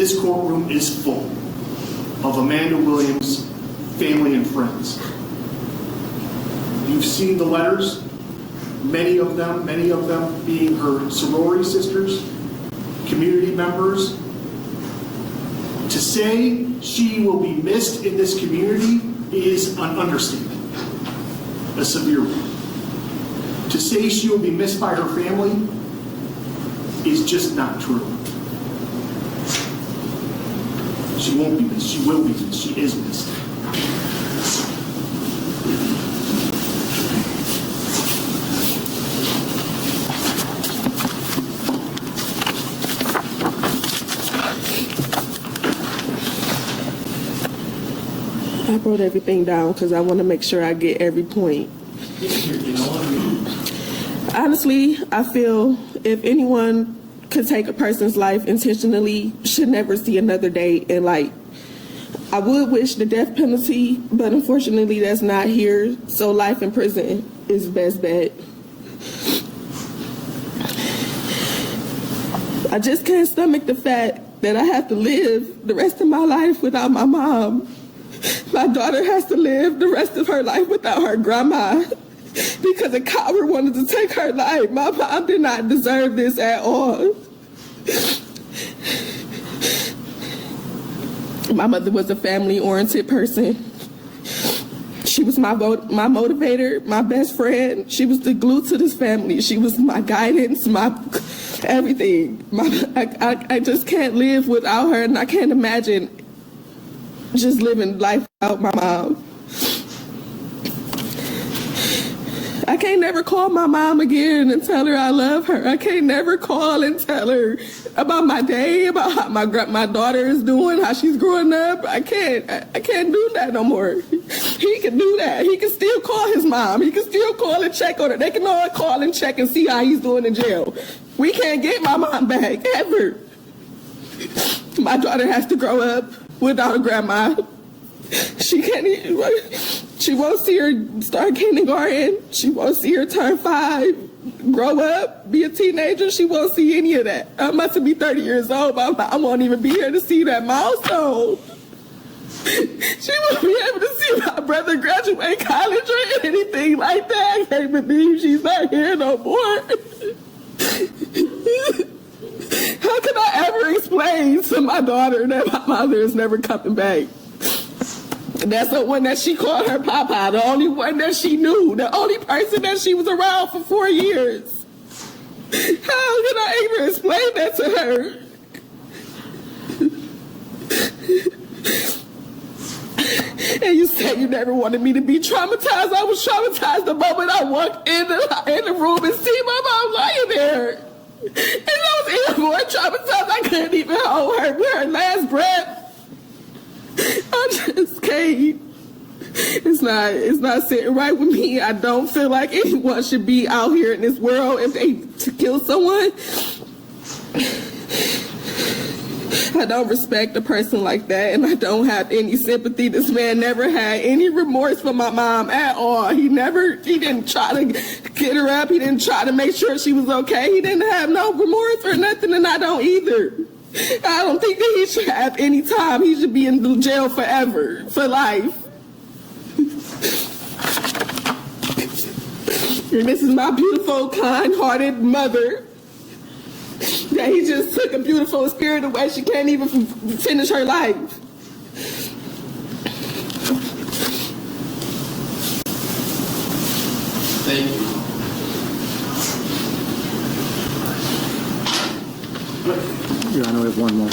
this courtroom is full of Amanda Williams' family and friends. You've seen the letters, many of them being her sorority sisters, community members. To say she will be missed in this community is an understatement, a severe one. To say she will be missed by her family is just not true. She won't be missed. She will be missed. She is missed. I wrote everything down because I want to make sure I get every point. Honestly, I feel if anyone could take a person's life intentionally, should never see another day in light. I would wish the death penalty, but unfortunately that's not here, so life in prison is best bet. I just can't stomach the fact that I have to live the rest of my life without my mom. My daughter has to live the rest of her life without her grandma because a coward wanted to take her life. My mom did not deserve this at all. My mother was a family-oriented person. She was my motivator, my best friend. She was the glue to this family. She was my guidance, my everything. I just can't live without her, and I can't imagine just living life without my mom. I can't never call my mom again and tell her I love her. I can't never call and tell her about my day, about how my daughter is doing, how she's growing up. I can't do that no more. He can do that. He can still call his mom. He can still call and check on her. They can all call and check and see how he's doing in jail. We can't get my mom back, ever. My daughter has to grow up without a grandma. She won't see her start kindergarten. She won't see her turn 5, grow up, be a teenager. She won't see any of that. I must be 30 years old, but I won't even be here to see that milestone. She won't be able to see my brother graduate college or anything like that. I can't believe she's not here no more. How can I ever explain to my daughter that my mother is never coming back? That's the one that she called her Papa, the only one that she knew, the only person that she was around for 4 years. How can I even explain that to her? And you said you never wanted me to be traumatized. I was traumatized the moment I walked in the room and see my mom lying there. And I was even more traumatized. I couldn't even hold her with her last breath. I just can't. It's not sitting right with me. I don't feel like anyone should be out here in this world if they to kill someone. I don't respect a person like that, and I don't have any sympathy. This man never had any remorse for my mom at all. He didn't try to get her up. He didn't try to make sure she was okay. He didn't have no remorse or nothing, and I don't either. I don't think that he should have any time. He should be in jail forever, for life. And this is my beautiful, kind-hearted mother. That he just took a beautiful spirit away. She can't even finish her life. Thank you. Your Honor, we have one more.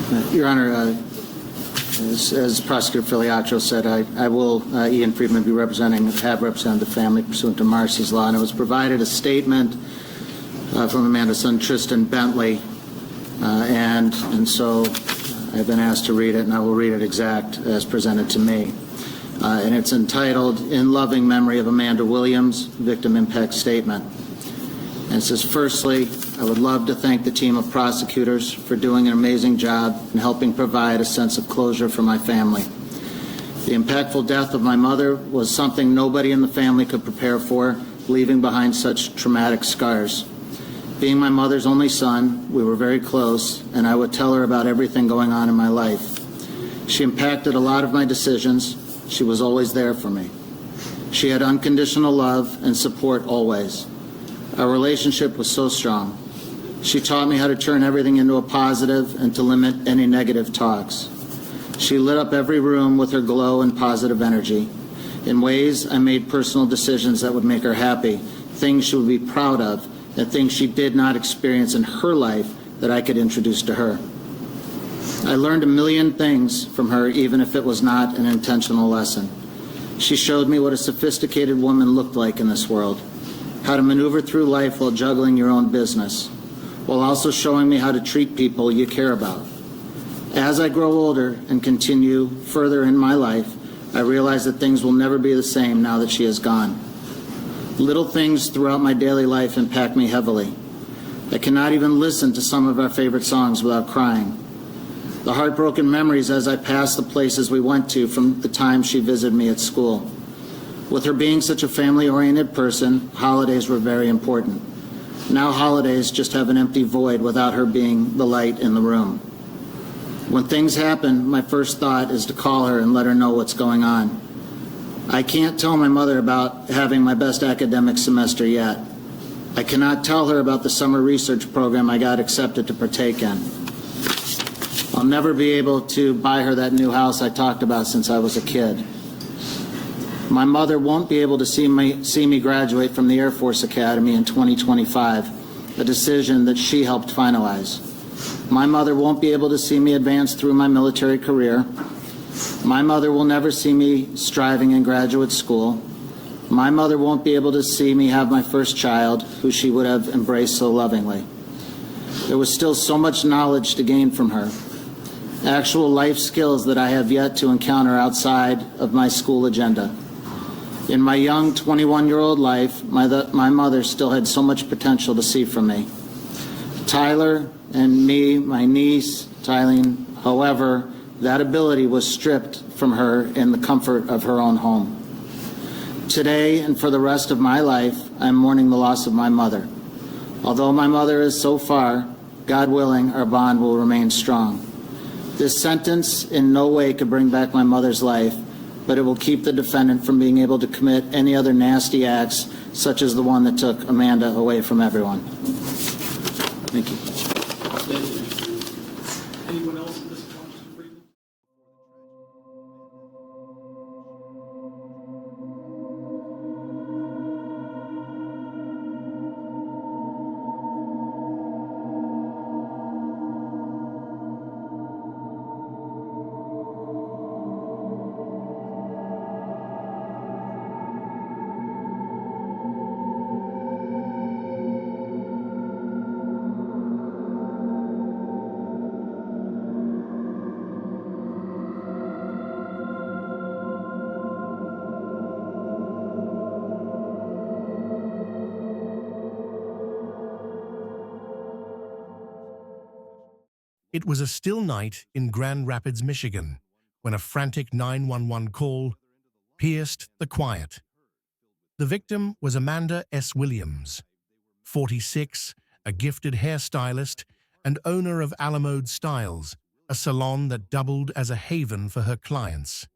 Thank you. Your Honor, as Prosecutor Filiatro said, I will, Ian Friedman, have represented the family pursuant to Marcy's Law, and it was provided a statement from Amanda's son, Tristan Bentley, and so I've been asked to read it, and I will read it exact as presented to me. And it's entitled, In Loving Memory of Amanda Williams, Victim Impact Statement. And it says, firstly, I would love to thank the team of prosecutors for doing an amazing job in helping provide a sense of closure for my family. The impactful death of my mother was something nobody in the family could prepare for, leaving behind such traumatic scars. Being my mother's only son, we were very close, and I would tell her about everything going on in my life. She impacted a lot of my decisions. She was always there for me. She had unconditional love and support always. Our relationship was so strong. She taught me how to turn everything into a positive and to limit any negative talks. She lit up every room with her glow and positive energy. In ways, I made personal decisions that would make her happy, things she would be proud of, and things she did not experience in her life that I could introduce to her. I learned a million things from her, even if it was not an intentional lesson. She showed me what a sophisticated woman looked like in this world, how to maneuver through life while juggling your own business, while also showing me how to treat people you care about. As I grow older and continue further in my life, I realize that things will never be the same now that she is gone. Little things throughout my daily life impact me heavily. I cannot even listen to some of our favorite songs without crying. The heartbroken memories as I pass the places we went to from the time she visited me at school. With her being such a family-oriented person, holidays were very important. Now holidays just have an empty void without her being the light in the room. When things happen, my first thought is to call her and let her know what's going on. I can't tell my mother about having my best academic semester yet. I cannot tell her about the summer research program I got accepted to partake in. I'll never be able to buy her that new house I talked about since I was a kid. My mother won't be able to see me graduate from the Air Force Academy in 2025, a decision that she helped finalize. My mother won't be able to see me advance through my military career. My mother will never see me striving in graduate school. My mother won't be able to see me have my first child, who she would have embraced so lovingly. There was still so much knowledge to gain from her. Actual life skills that I have yet to encounter outside of my school agenda. In my young 21-year-old life, my mother still had so much potential to see from me. Tyler and me, my niece, Tylene, however, that ability was stripped from her in the comfort of her own home. Today and for the rest of my life, I am mourning the loss of my mother. Although my mother is so far, God willing, our bond will remain strong. This sentence in no way could bring back my mother's life, but it will keep the defendant from being able to commit any other nasty acts, such as the one that took Amanda away from everyone. Thank you. Anyone else at this point? It was a still night in Grand Rapids, Michigan, when a frantic 911 call pierced the quiet. The victim was Amanda S. Williams, 46, a gifted hairstylist and owner of Alamode Styles, a salon that doubled as a haven for her clients.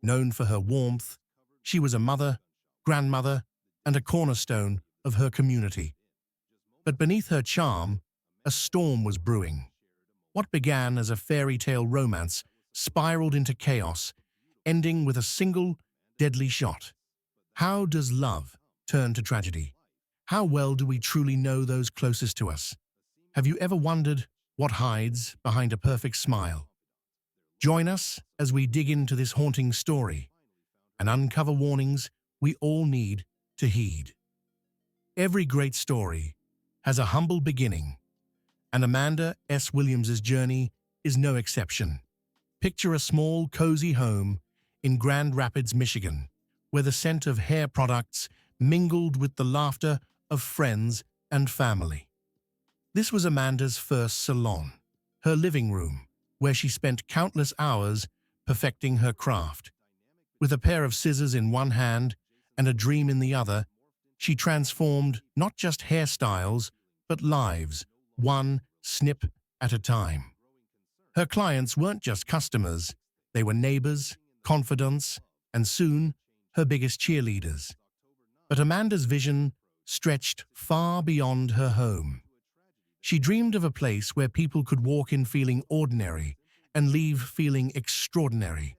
Known for her warmth, she was a mother, grandmother, and a cornerstone of her community. But beneath her charm, a storm was brewing. What began as a fairy tale romance spiraled into chaos, ending with a single, deadly shot. How does love turn to tragedy? How well do we truly know those closest to us? Have you ever wondered what hides behind a perfect smile? Join us as we dig into this haunting story and uncover warnings we all need to heed. Every great story has a humble beginning, and Amanda S. Williams' journey is no exception. Picture a small, cozy home in Grand Rapids, Michigan, where the scent of hair products mingled with the laughter of friends and family. This was Amanda's first salon, her living room, where she spent countless hours perfecting her craft. With a pair of scissors in one hand and a dream in the other, she transformed not just hairstyles, but lives, one snip at a time. Her clients weren't just customers, they were neighbors, confidants, and soon, her biggest cheerleaders. But Amanda's vision stretched far beyond her home. She dreamed of a place where people could walk in feeling ordinary and leave feeling extraordinary.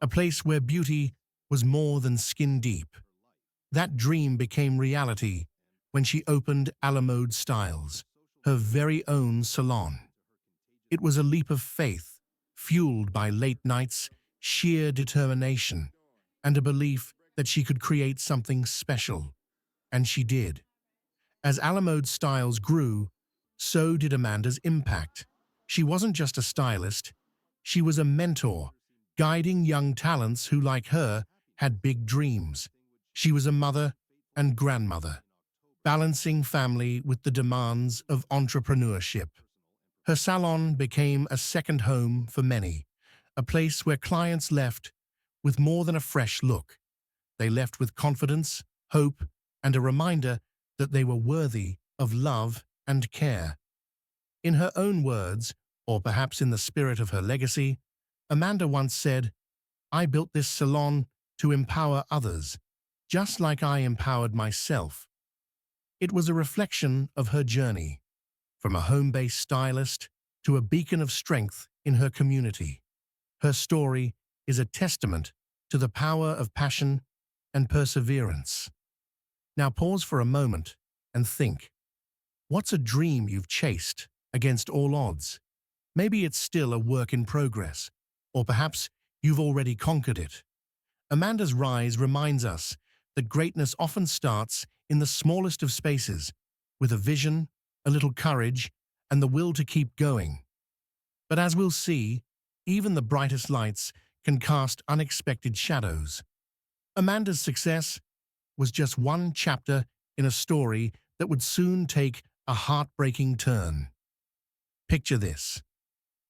A place where beauty was more than skin deep. That dream became reality when she opened Alamode Styles, her very own salon. It was a leap of faith, fueled by late nights, sheer determination, and a belief that she could create something special. And she did. As Alamode Styles grew, so did Amanda's impact. She wasn't just a stylist, she was a mentor, guiding young talents who, like her, had big dreams. She was a mother and grandmother, balancing family with the demands of entrepreneurship. Her salon became a second home for many, a place where clients left with more than a fresh look. They left with confidence, hope, and a reminder that they were worthy of love and care. In her own words, or perhaps in the spirit of her legacy, Amanda once said, "I built this salon to empower others, just like I empowered myself." It was a reflection of her journey, from a home-based stylist to a beacon of strength in her community. Her story is a testament to the power of passion and perseverance. Now pause for a moment and think. What's a dream you've chased against all odds? Maybe it's still a work in progress, or perhaps you've already conquered it. Amanda's rise reminds us that greatness often starts in the smallest of spaces, with a vision, a little courage, and the will to keep going. But as we'll see, even the brightest lights can cast unexpected shadows. Amanda's success was just one chapter in a story that would soon take a heartbreaking turn. Picture this.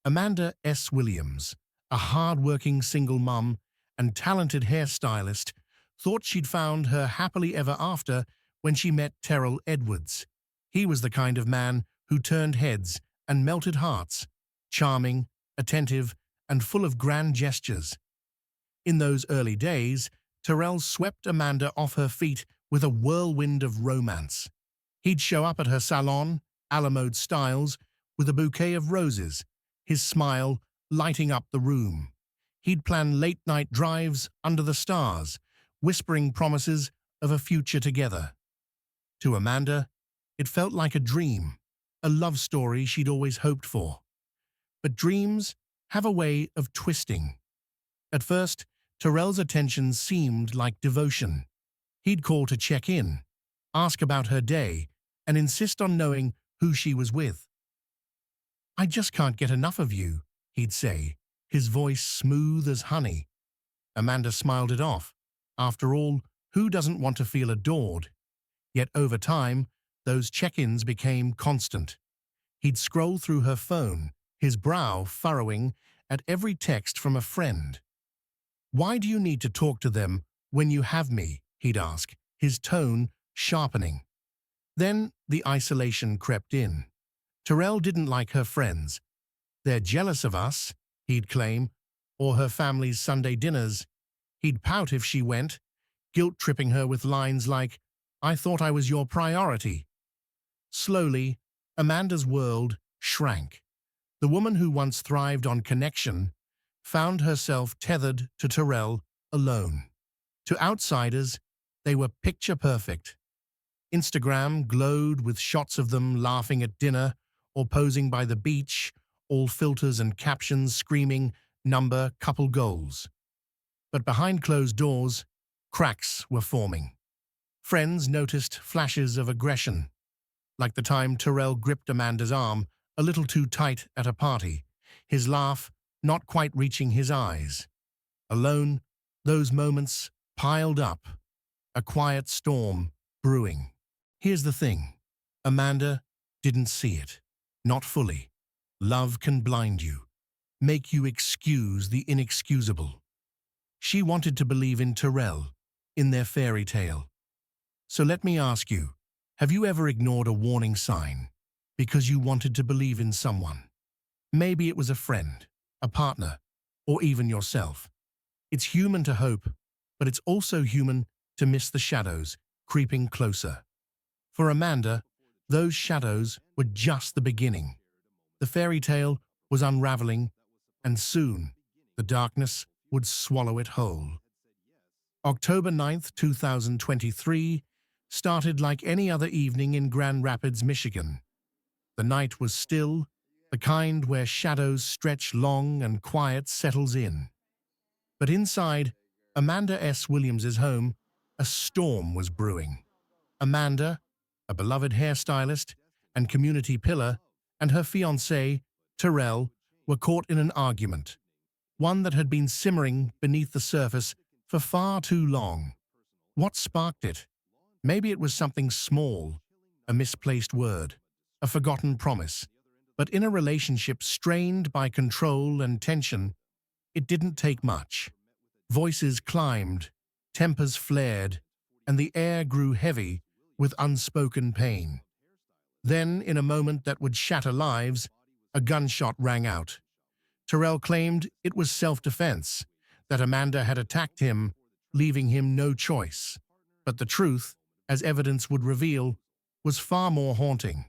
Amanda S. Williams, a hard-working single mum and talented hairstylist, thought she'd found her happily ever after when she met Terrell Edwards. He was the kind of man who turned heads and melted hearts, charming, attentive, and full of grand gestures. In those early days, Terrell swept Amanda off her feet with a whirlwind of romance. He'd show up at her salon, Alamode Styles, with a bouquet of roses, his smile lighting up the room. He'd plan late-night drives under the stars, whispering promises of a future together. To Amanda, it felt like a dream, a love story she'd always hoped for. But dreams have a way of twisting. At first, Terrell's attention seemed like devotion. He'd call to check in, ask about her day, and insist on knowing who she was with. "I just can't get enough of you," he'd say, his voice smooth as honey. Amanda smiled it off. After all, who doesn't want to feel adored? Yet over time, those check-ins became constant. He'd scroll through her phone, his brow furrowing at every text from a friend. "Why do you need to talk to them when you have me?" he'd ask, his tone sharpening. Then the isolation crept in. Terrell didn't like her friends. "They're jealous of us," he'd claim, or her family's Sunday dinners. He'd pout if she went, guilt-tripping her with lines like, "I thought I was your priority." Slowly, Amanda's world shrank. The woman who once thrived on connection found herself tethered to Terrell alone. To outsiders, they were picture-perfect. Instagram glowed with shots of them laughing at dinner or posing by the beach, all filters and captions screaming number couple goals. But behind closed doors, cracks were forming. Friends noticed flashes of aggression, like the time Terrell gripped Amanda's arm a little too tight at a party, his laugh not quite reaching his eyes. Alone, those moments piled up, a quiet storm brewing. Here's the thing. Amanda didn't see it. Not fully. Love can blind you, make you excuse the inexcusable. She wanted to believe in Terrell, in their fairy tale. So let me ask you, have you ever ignored a warning sign because you wanted to believe in someone? Maybe it was a friend, a partner, or even yourself. It's human to hope, but it's also human to miss the shadows creeping closer. For Amanda, those shadows were just the beginning. The fairy tale was unraveling, and soon the darkness would swallow it whole. October 9th, 2023 started like any other evening in Grand Rapids, Michigan. The night was still, the kind where shadows stretch long and quiet settles in. But inside Amanda S. Williams's home, a storm was brewing. Amanda, a beloved hairstylist and community pillar, and her fiancé, Terrell, were caught in an argument, one that had been simmering beneath the surface for far too long. What sparked it? Maybe it was something small, a misplaced word, a forgotten promise. But in a relationship strained by control and tension, it didn't take much. Voices climbed, tempers flared, and the air grew heavy with unspoken pain. Then, in a moment that would shatter lives, a gunshot rang out. Terrell claimed it was self-defense, that Amanda had attacked him, leaving him no choice. But the truth, as evidence would reveal, was far more haunting.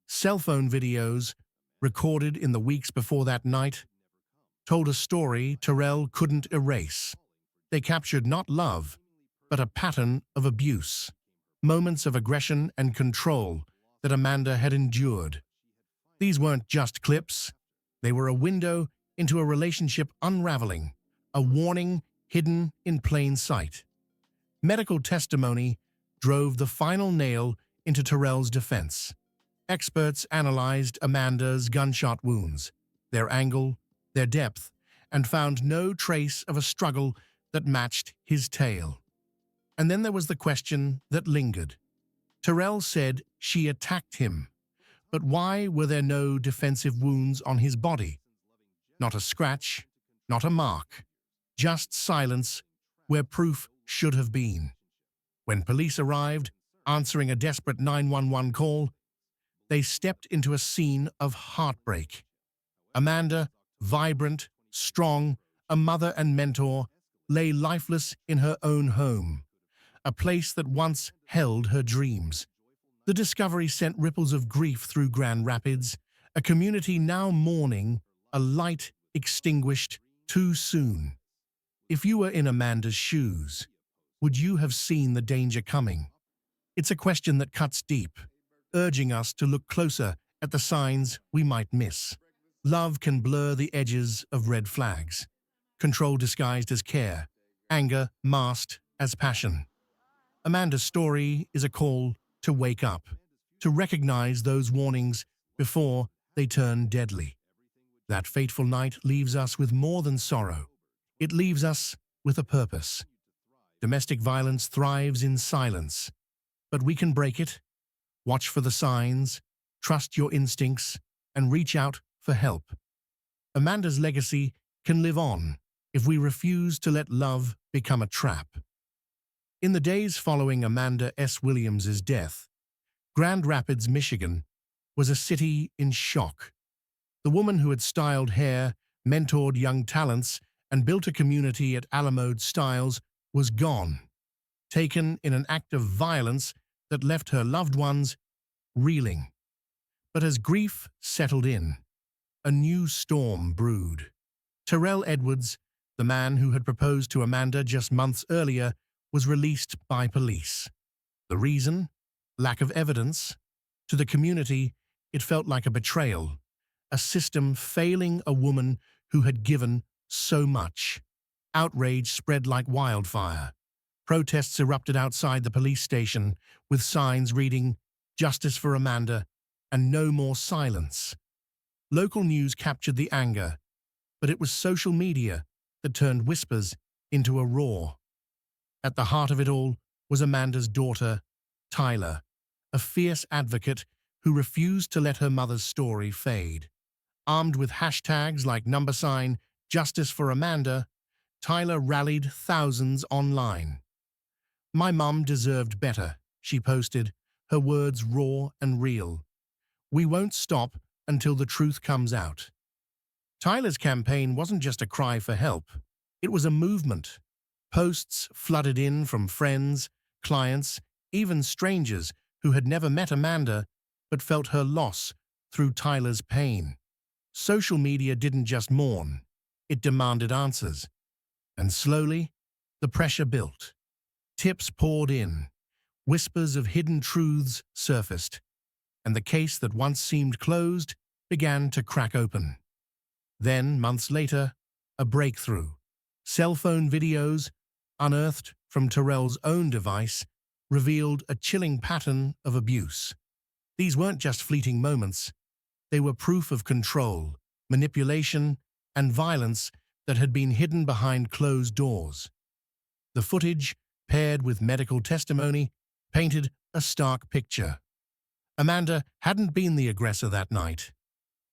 Cell phone videos, recorded in the weeks before that night, told a story Terrell couldn't erase. They captured not love, but a pattern of abuse, moments of aggression and control that Amanda had endured. These weren't just clips. They were a window into a relationship unraveling, a warning hidden in plain sight. Medical testimony drove the final nail into Terrell's defense. Experts analyzed Amanda's gunshot wounds, their angle, their depth, and found no trace of a struggle that matched his tale. And then there was the question that lingered. Terrell said she attacked him, but why were there no defensive wounds on his body? Not a scratch, not a mark, just silence where proof should have been. When police arrived, answering a desperate 911 call, they stepped into a scene of heartbreak. Amanda, vibrant, strong, a mother and mentor, lay lifeless in her own home, a place that once held her dreams. The discovery sent ripples of grief through Grand Rapids, a community now mourning, a light extinguished too soon. If you were in Amanda's shoes, would you have seen the danger coming? It's a question that cuts deep, urging us to look closer at the signs we might miss. Love can blur the edges of red flags, control disguised as care, anger masked as passion. Amanda's story is a call to wake up, to recognize those warnings before they turn deadly. That fateful night leaves us with more than sorrow. It leaves us with a purpose. Domestic violence thrives in silence, but we can break it. Watch for the signs, trust your instincts, and reach out for help. Amanda's legacy can live on if we refuse to let love become a trap. In the days following Amanda S. Williams's death, Grand Rapids, Michigan, was a city in shock. The woman who had styled hair, mentored young talents, and built a community at Alamode Styles was gone, taken in an act of violence that left her loved ones reeling. But as grief settled in, a new storm brewed. Terrell Edwards, the man who had proposed to Amanda just months earlier, was released by police. The reason? Lack of evidence. To the community, it felt like a betrayal, a system failing a woman who had given so much. Outrage spread like wildfire. Protests erupted outside the police station, with signs reading, "Justice for Amanda," and "No more silence." Local news captured the anger, but it was social media that turned whispers into a roar. At the heart of it all was Amanda's daughter, Tyler, a fierce advocate who refused to let her mother's story fade. Armed with hashtags like #Justice for Amanda, Tyler rallied thousands online. "My mum deserved better," she posted, her words raw and real. "We won't stop until the truth comes out." Tyler's campaign wasn't just a cry for help. It was a movement. Posts flooded in from friends, clients, even strangers who had never met Amanda but felt her loss through Tyler's pain. Social media didn't just mourn, it demanded answers. And slowly, the pressure built. Tips poured in, whispers of hidden truths surfaced, and the case that once seemed closed began to crack open. Then, months later, a breakthrough. Cell phone videos, unearthed from Terrell's own device, revealed a chilling pattern of abuse. These weren't just fleeting moments. They were proof of control, manipulation, and violence that had been hidden behind closed doors. The footage, paired with medical testimony, painted a stark picture. Amanda hadn't been the aggressor that night.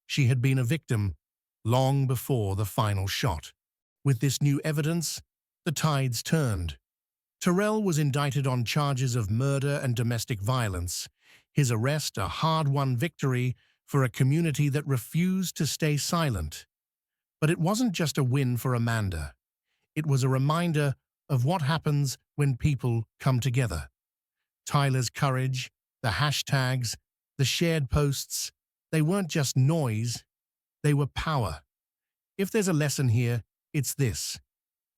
She had been a victim long before the final shot. With this new evidence, the tides turned. Terrell was indicted on charges of murder and domestic violence, his arrest a hard-won victory for a community that refused to stay silent. But it wasn't just a win for Amanda. It was a reminder of what happens when people come together. Tyler's courage, the hashtags, the shared posts, they weren't just noise, they were power. If there's a lesson here, it's this.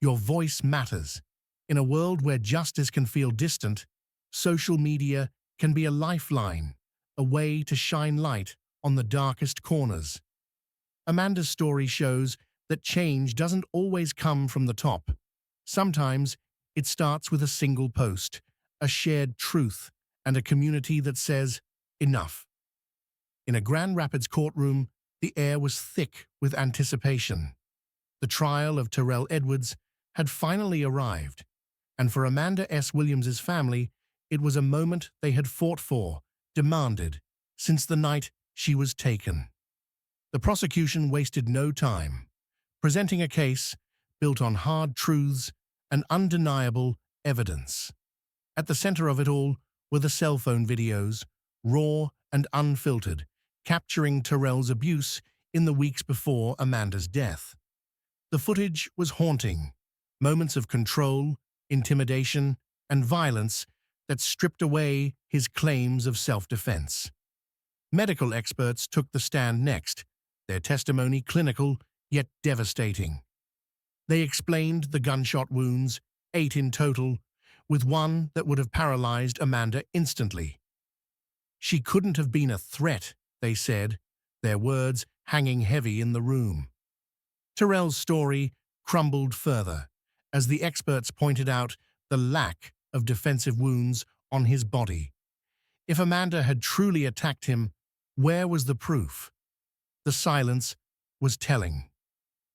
Your voice matters. In a world where justice can feel distant, social media can be a lifeline, a way to shine light on the darkest corners. Amanda's story shows that change doesn't always come from the top. Sometimes it starts with a single post, a shared truth, and a community that says, enough. In a Grand Rapids courtroom, the air was thick with anticipation. The trial of Terrell Edwards had finally arrived, and for Amanda S. Williams's family, it was a moment they had fought for, demanded, since the night she was taken. The prosecution wasted no time, presenting a case built on hard truths and undeniable evidence. At the center of it all were the cell phone videos, raw and unfiltered, capturing Terrell's abuse in the weeks before Amanda's death. The footage was haunting, moments of control, intimidation, and violence that stripped away his claims of self-defense. Medical experts took the stand next, their testimony clinical yet devastating. They explained the gunshot wounds, 8 in total, with one that would have paralyzed Amanda instantly. She couldn't have been a threat, they said, their words hanging heavy in the room. Terrell's story crumbled further, as the experts pointed out the lack of defensive wounds on his body. If Amanda had truly attacked him, where was the proof? The silence was telling.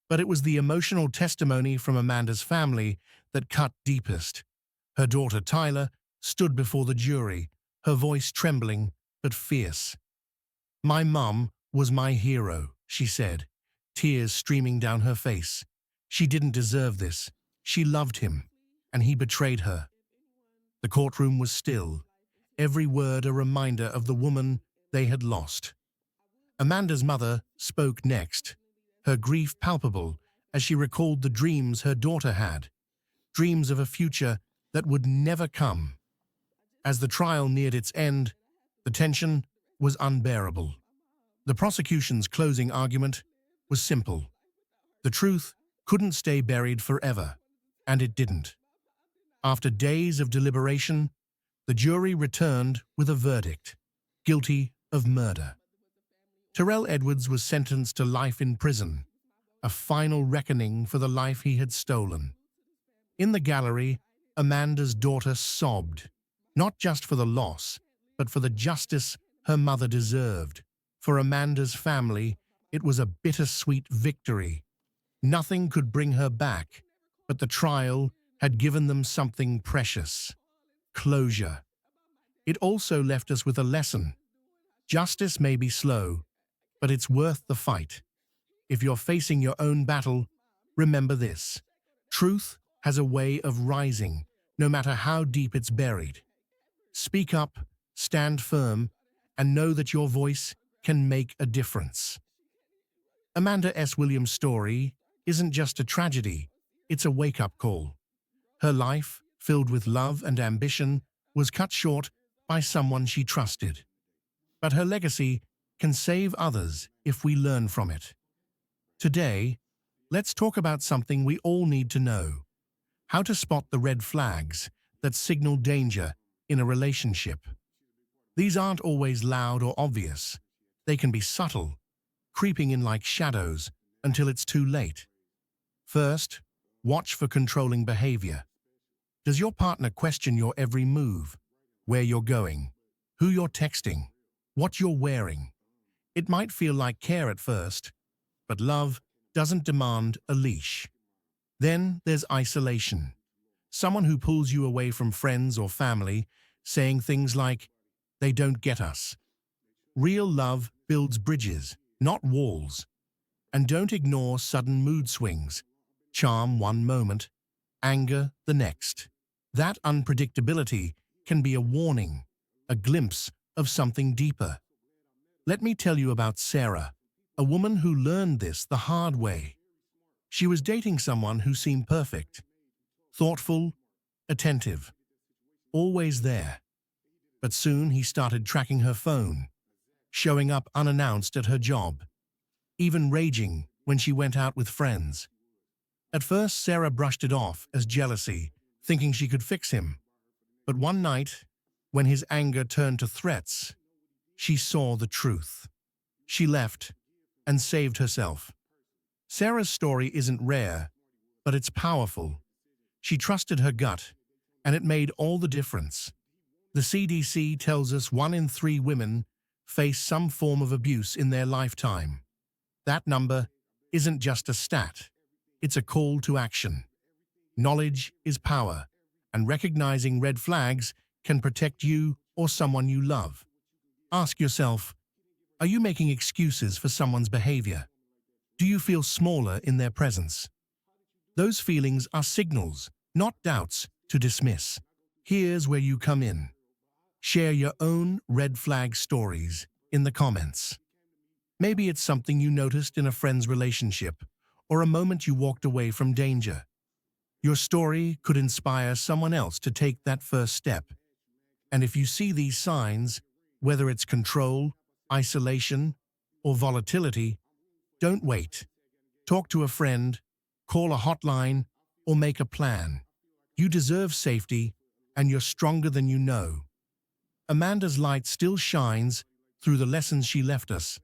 But it was the emotional testimony from Amanda's family that cut deepest. Her daughter Tyler stood before the jury, her voice trembling but fierce. "My mum was my hero," she said, tears streaming down her face. "She didn't deserve this. She loved him, and he betrayed her." The courtroom was still, every word a reminder of the woman they had lost. Amanda's mother spoke next, her grief palpable as she recalled the dreams her daughter had, dreams of a future that would never come. As the trial neared its end, the tension was unbearable. The prosecution's closing argument was simple. The truth couldn't stay buried forever, and it didn't. After days of deliberation, the jury returned with a verdict, guilty of murder. Terrell Edwards was sentenced to life in prison, a final reckoning for the life he had stolen. In the gallery, Amanda's daughter sobbed, not just for the loss, but for the justice her mother deserved. For Amanda's family, it was a bittersweet victory. Nothing could bring her back, but the trial had given them something precious: closure. It also left us with a lesson. Justice may be slow, but it's worth the fight. If you're facing your own battle, remember this: Truth has a way of rising, no matter how deep it's buried. Speak up, stand firm, and know that your voice can make a difference. Amanda S. Williams' story isn't just a tragedy, it's a wake-up call. Her life, filled with love and ambition, was cut short by someone she trusted. But her legacy can save others if we learn from it. Today, let's talk about something we all need to know: how to spot the red flags that signal danger in a relationship. These aren't always loud or obvious. They can be subtle, creeping in like shadows until it's too late. First, watch for controlling behavior. Does your partner question your every move, where you're going, who you're texting, what you're wearing? It might feel like care at first, but love doesn't demand a leash. Then there's isolation. Someone who pulls you away from friends or family, saying things like, "They don't get us." Real love builds bridges, not walls. And don't ignore sudden mood swings. Charm one moment, anger the next. That unpredictability can be a warning, a glimpse of something deeper. Let me tell you about Sarah, a woman who learned this the hard way. She was dating someone who seemed perfect, thoughtful, attentive, always there. But soon he started tracking her phone, showing up unannounced at her job, even raging when she went out with friends. At first, Sarah brushed it off as jealousy, thinking she could fix him. But one night, when his anger turned to threats, she saw the truth. She left and saved herself. Sarah's story isn't rare, but it's powerful. She trusted her gut, and it made all the difference. The CDC tells us 1 in 3 women face some form of abuse in their lifetime. That number isn't just a stat, it's a call to action. Knowledge is power, and recognizing red flags can protect you or someone you love. Ask yourself, are you making excuses for someone's behavior? Do you feel smaller in their presence? Those feelings are signals, not doubts, to dismiss. Here's where you come in. Share your own red flag stories in the comments. Maybe it's something you noticed in a friend's relationship, or a moment you walked away from danger. Your story could inspire someone else to take that first step. And if you see these signs, whether it's control, isolation, or volatility, don't wait. Talk to a friend, call a hotline, or make a plan. You deserve safety, and you're stronger than you know. Amanda's light still shines through the lessons she left us.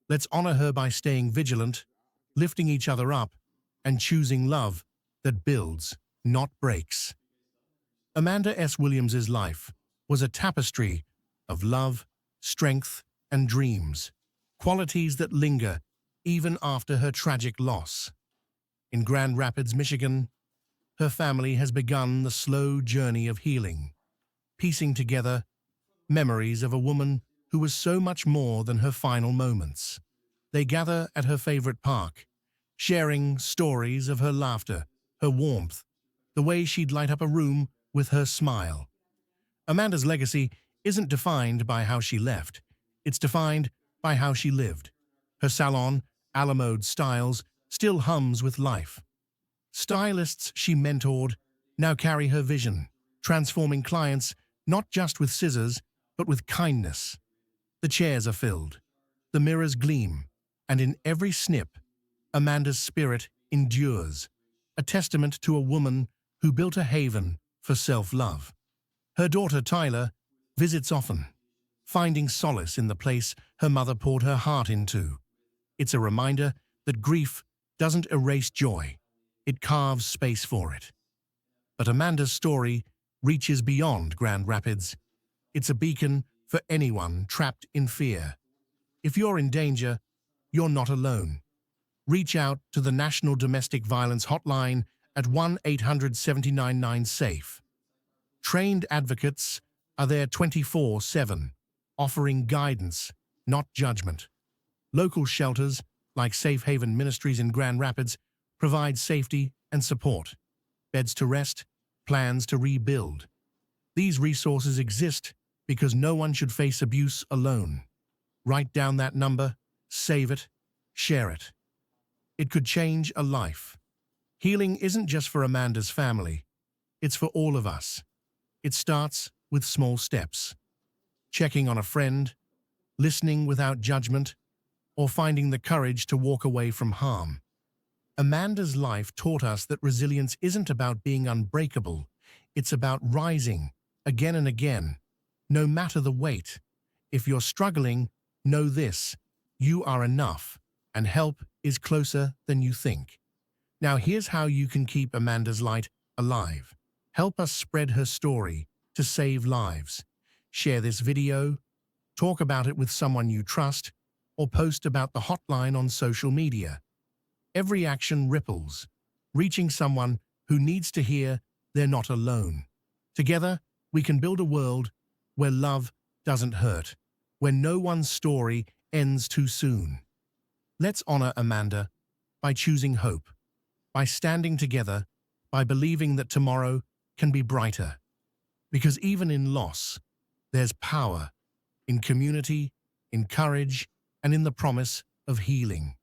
Let's honor her by staying vigilant, lifting each other up, and choosing love that builds, not breaks. Amanda S. Williams' life was a tapestry of love, strength, and dreams, qualities that linger even after her tragic loss. In Grand Rapids, Michigan, her family has begun the slow journey of healing, piecing together memories of a woman who was so much more than her final moments. They gather at her favorite park, sharing stories of her laughter, her warmth, the way she'd light up a room with her smile. Amanda's legacy isn't defined by how she left, it's defined by how she lived. Her salon, a la mode styles, still hums with life. Stylists she mentored now carry her vision, transforming clients not just with scissors, but with kindness. The chairs are filled, the mirrors gleam, and in every snip, Amanda's spirit endures, a testament to a woman who built a haven for self-love. Her daughter Tyler visits often, finding solace in the place her mother poured her heart into. It's a reminder that grief doesn't erase joy, it carves space for it. But Amanda's story reaches beyond Grand Rapids. It's a beacon for anyone trapped in fear. If you're in danger, you're not alone. Reach out to the National Domestic Violence Hotline at 1-800-799-SAFE. Trained advocates are there 24/7, offering guidance, not judgment. Local shelters, like Safe Haven Ministries in Grand Rapids, provide safety and support, beds to rest, plans to rebuild. These resources exist because no one should face abuse alone. Write down that number, save it, share it. It could change a life. Healing isn't just for Amanda's family, it's for all of us. It starts with small steps. Checking on a friend, listening without judgment, or finding the courage to walk away from harm. Amanda's life taught us that resilience isn't about being unbreakable, it's about rising again and again, no matter the weight. If you're struggling, know this: you are enough, and help is closer than you think. Now here's how you can keep Amanda's light alive. Help us spread her story to save lives. Share this video, talk about it with someone you trust, or post about the hotline on social media. Every action ripples, reaching someone who needs to hear they're not alone. Together, we can build a world where love doesn't hurt, where no one's story ends too soon. Let's honor Amanda by choosing hope, by standing together, by believing that tomorrow can be brighter. Because even in loss, there's power in community, in courage, and in the promise of healing.